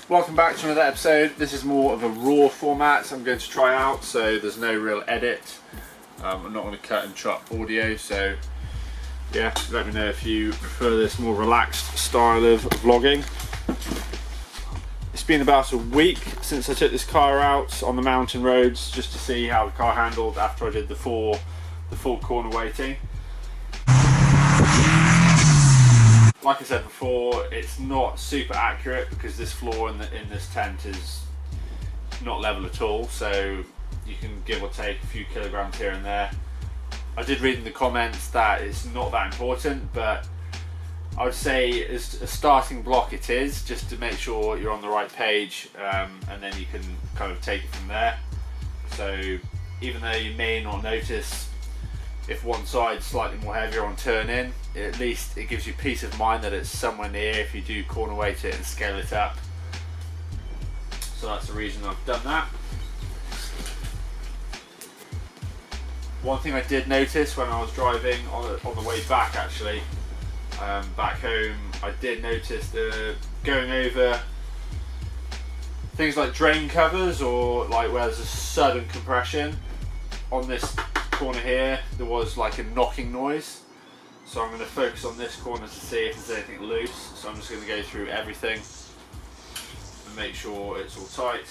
Welcome back to another episode. This is more of a raw format I'm going to try out, so there's no real edit. I'm not going to cut and chop audio, so yeah, let me know if you prefer this more relaxed style of vlogging. It's been about a week since I took this car out on the mountain roads just to see how the car handled after I did the full corner weighting. Like I said before, it's not super accurate because this floor in this tent is not level at all, so you can give or take a few kilograms here and there. I did read in the comments that it's not that important, but I would say as a starting block it is, just to make sure you're on the right page, and then you can kind of take it from there. So even though you may not notice if one side's slightly more heavier on turn in, at least it gives you peace of mind that it's somewhere near if you do corner weight it and scale it up. So that's the reason I've done that. One thing I did notice when I was driving on the way back, actually, back home, I did notice going over things like drain covers or like where there's a sudden compression. On this corner here, there was like a knocking noise. So I'm going to focus on this corner to see if there's anything loose. So I'm just going to go through everything and make sure it's all tight.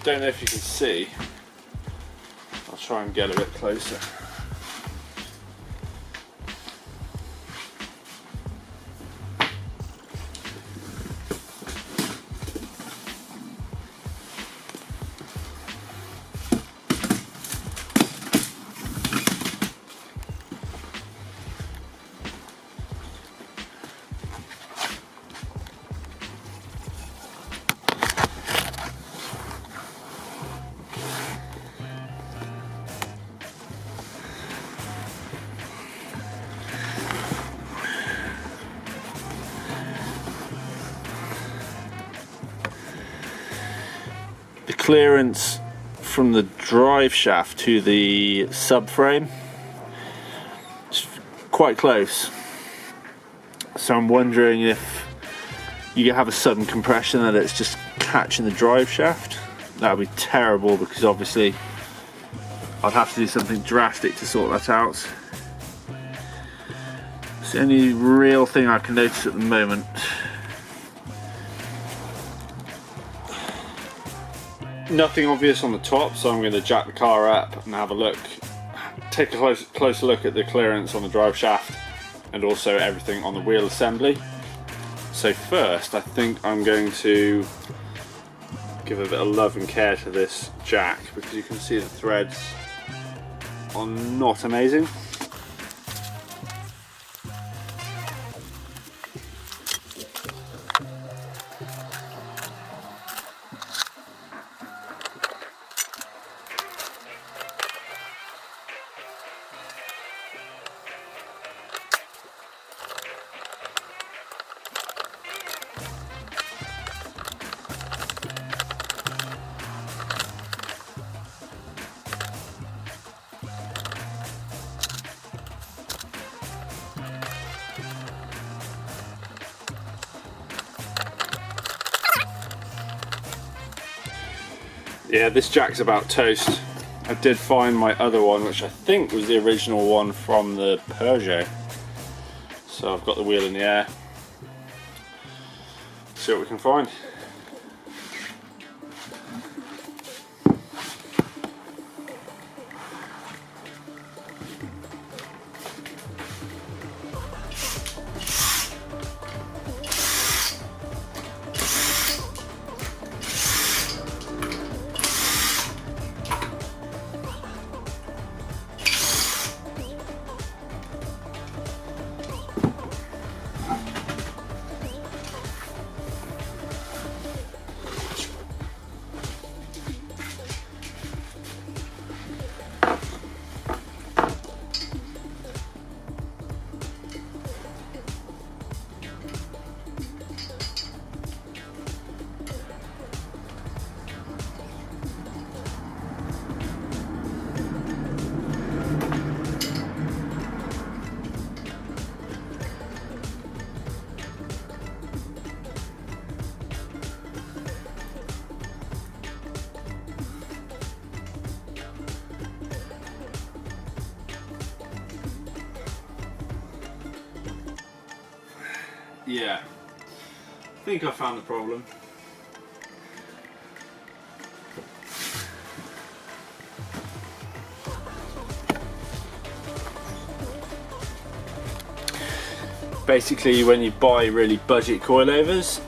Don't know if you can see. I'll try and get a bit closer. The clearance from the drive shaft to the subframe is quite close, so I'm wondering if you have a sudden compression that it's just catching the drive shaft. That would be terrible, because obviously I'd have to do something drastic to sort that out. It's the only real thing I can notice at the moment. Nothing obvious on the top, so I'm going to jack the car up and have a look, take a closer look at the clearance on the drive shaft and also everything on the wheel assembly. So first I think I'm going to give a bit of love and care to this jack, because you can see the threads are not amazing. Yeah, this jack's about toast. I did find my other one, which I think was the original one from the Peugeot. So I've got the wheel in the air. See what we can find. Yeah, I think I found the problem. Basically, when you buy really budget coilovers,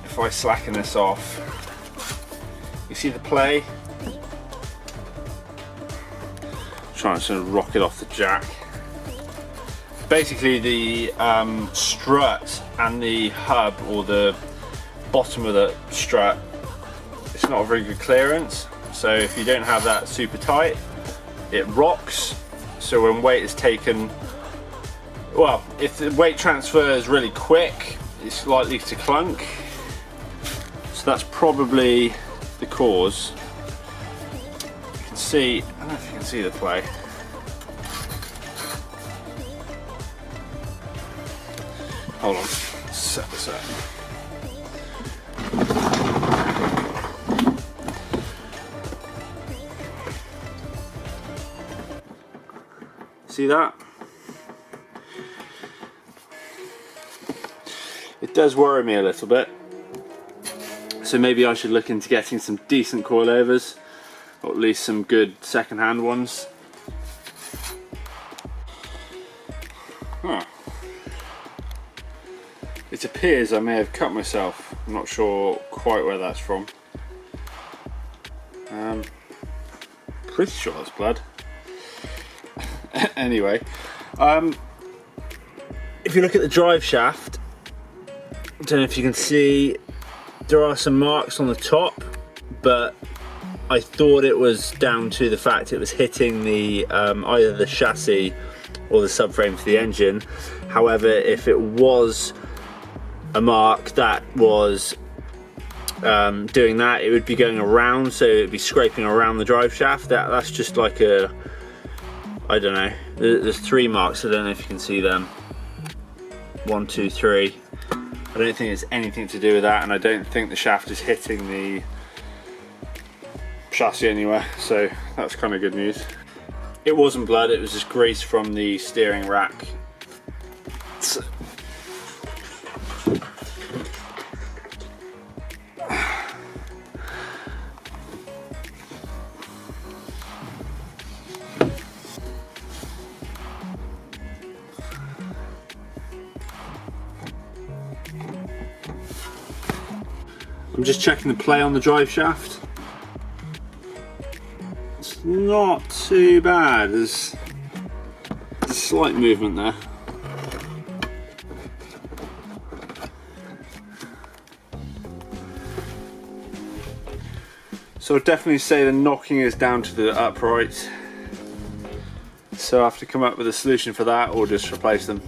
if I slacken this off, you see the play? Trying to rock it off the jack. Basically the strut and the hub, or the bottom of the strut, it's not a very good clearance, so if you don't have that super tight, it rocks. So when weight is taken, well, if the weight transfer is really quick, it's likely to clunk. So that's probably the cause. You can see, I don't know if you can see the play. Hold on, set this up. See that? It does worry me a little bit. So maybe I should look into getting some decent coilovers, or at least some good second-hand ones. Huh. It appears I may have cut myself. I'm not sure quite where that's from. Pretty sure that's blood. Anyway, if you look at the drive shaft, I don't know if you can see, there are some marks on the top, but I thought it was down to the fact it was hitting the either the chassis or the subframe for the engine. However, if it was a mark that was doing that, it would be going around, so it would be scraping around the drive shaft. That's just like a, I don't know, there's 3 marks, I don't know if you can see them. 1, 2, 3. I don't think it's anything to do with that, and I don't think the shaft is hitting the chassis anywhere, so that's kind of good news. It wasn't blood, it was just grease from the steering rack. I'm just checking the play on the drive shaft. It's not too bad. There's a slight movement there. So I'd definitely say the knocking is down to the uprights. So I have to come up with a solution for that or just replace them.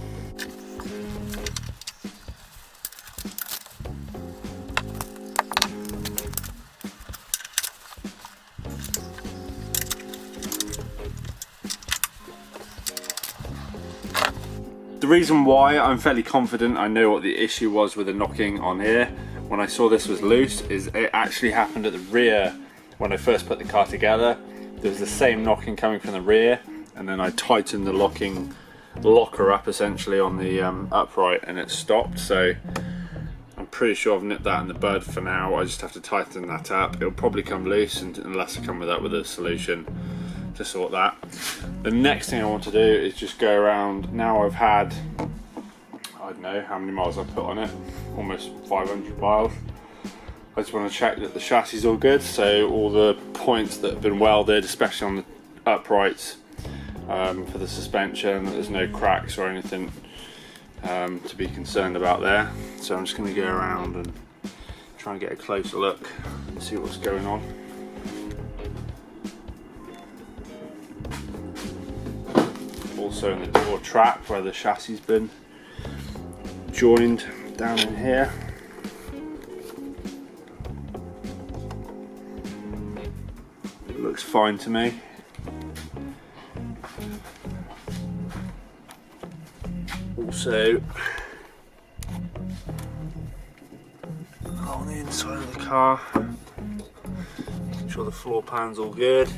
The reason why I'm fairly confident I know what the issue was with the knocking on here when I saw this was loose is it actually happened at the rear. When I first put the car together, there was the same knocking coming from the rear, and then I tightened the locker up essentially on the upright, and it stopped. So I'm pretty sure I've nipped that in the bud for now. I just have to tighten that up. It'll probably come loose unless I come with a solution to sort that. The next thing I want to do is just go around. Now I've had, I don't know how many miles I've put on it, almost 500 miles. I just want to check that the chassis is all good, so all the points that have been welded, especially on the uprights, for the suspension, there's no cracks or anything to be concerned about there. So I'm just going to go around and try and get a closer look and see what's going on. Also in the door trap where the chassis has been joined down in here. It looks fine to me. Also on the inside of the car, make sure the floor pan's all good.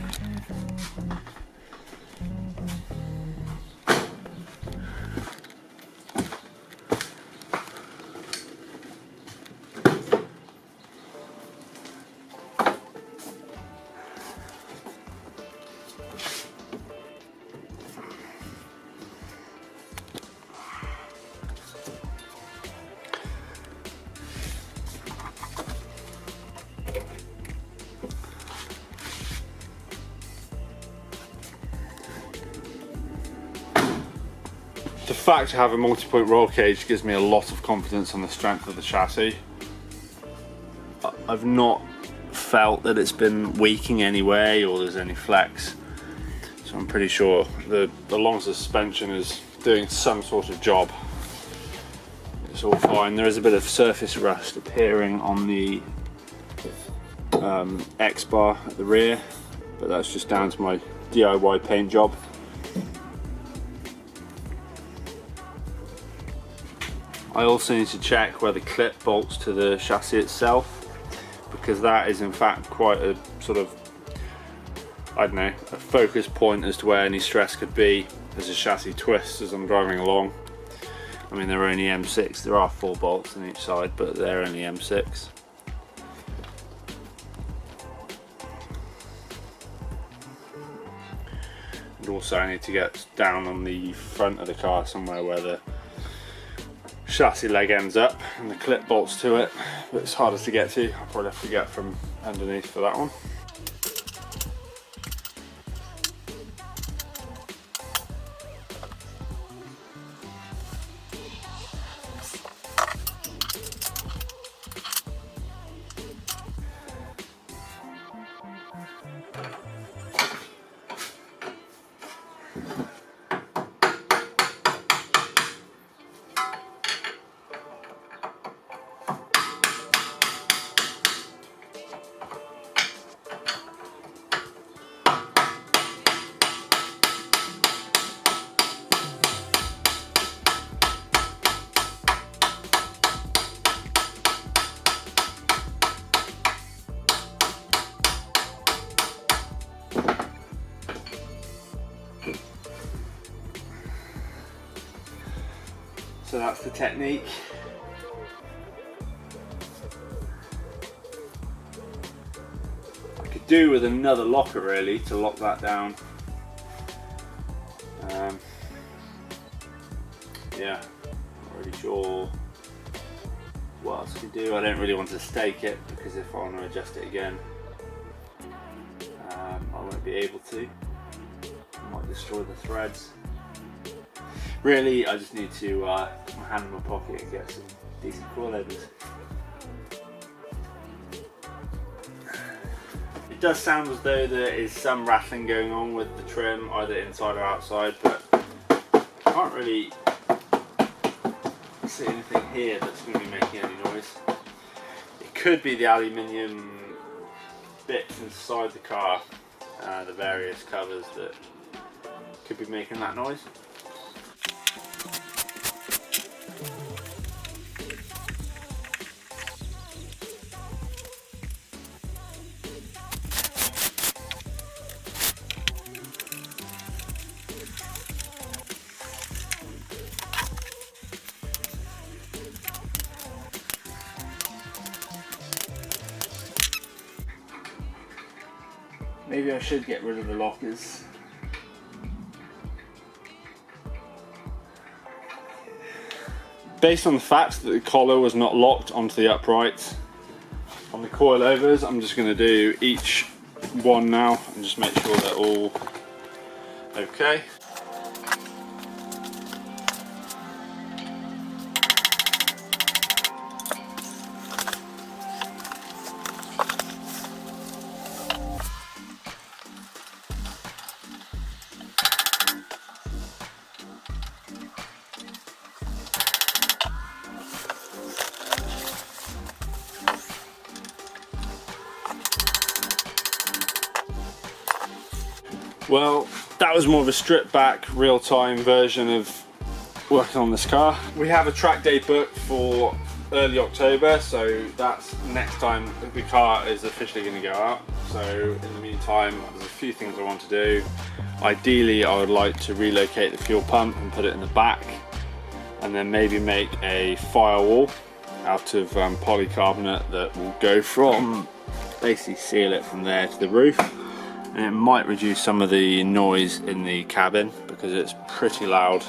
The fact to have a multi-point roll cage gives me a lot of confidence on the strength of the chassis. I've not felt that it's been weaking anyway or there's any flex, so I'm pretty sure the long suspension is doing some sort of job. It's all fine. There is a bit of surface rust appearing on the X bar at the rear, but that's just down to my DIY paint job. I also need to check where the clip bolts to the chassis itself, because that is in fact quite a sort of, I don't know, a focus point as to where any stress could be as the chassis twists as I'm driving along. I mean, they're only M6, there are 4 bolts on each side, but they're only M6. And also I need to get down on the front of the car somewhere where the chassis leg ends up and the clip bolts to it, but it's harder to get to. I'll probably have to get from underneath for that one. So that's the technique. I could do with another locker really to lock that down. Yeah, not really sure what else can we do? I don't really want to stake it because if I want to adjust it again, I won't be able to. I might destroy the threads. Really, I just need to put my hand in my pocket and get some decent coilovers. It does sound as though there is some rattling going on with the trim, either inside or outside, but I can't really see anything here that's going to be making any noise. It could be the aluminium bits inside the car, the various covers that could be making that noise. Maybe I should get rid of the lockers. Based on the fact that the collar was not locked onto the upright on the coilovers, I'm just going to do each one now and just make sure they're all okay. Well, that was more of a stripped back, real-time version of working on this car. We have a track day booked for early October, so that's next time the car is officially going to go out. So in the meantime, there's a few things I want to do. Ideally, I would like to relocate the fuel pump and put it in the back, and then maybe make a firewall out of polycarbonate that will go from, basically seal it from there to the roof. And it might reduce some of the noise in the cabin because it's pretty loud.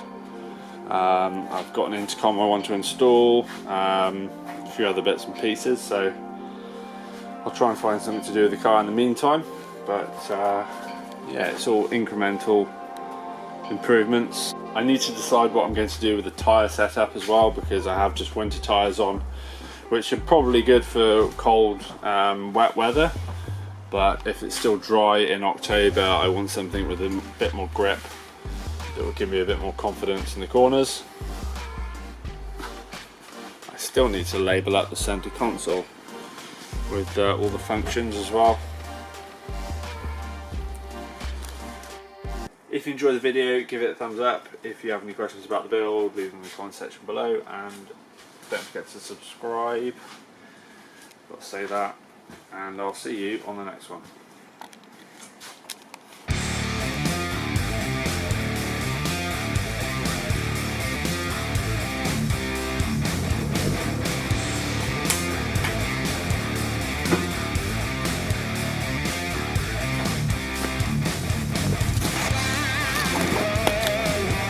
I've got an intercom I want to install, a few other bits and pieces, so I'll try and find something to do with the car in the meantime. But yeah, it's all incremental improvements. I need to decide what I'm going to do with the tyre setup as well, because I have just winter tyres on, which are probably good for cold, wet weather. But if it's still dry in October, I want something with a bit more grip that will give me a bit more confidence in the corners. I still need to label up the center console with all the functions as well. If you enjoyed the video, give it a thumbs up. If you have any questions about the build, leave them in the comment section below, and don't forget to subscribe. Got to say that. And I'll see you on the next one.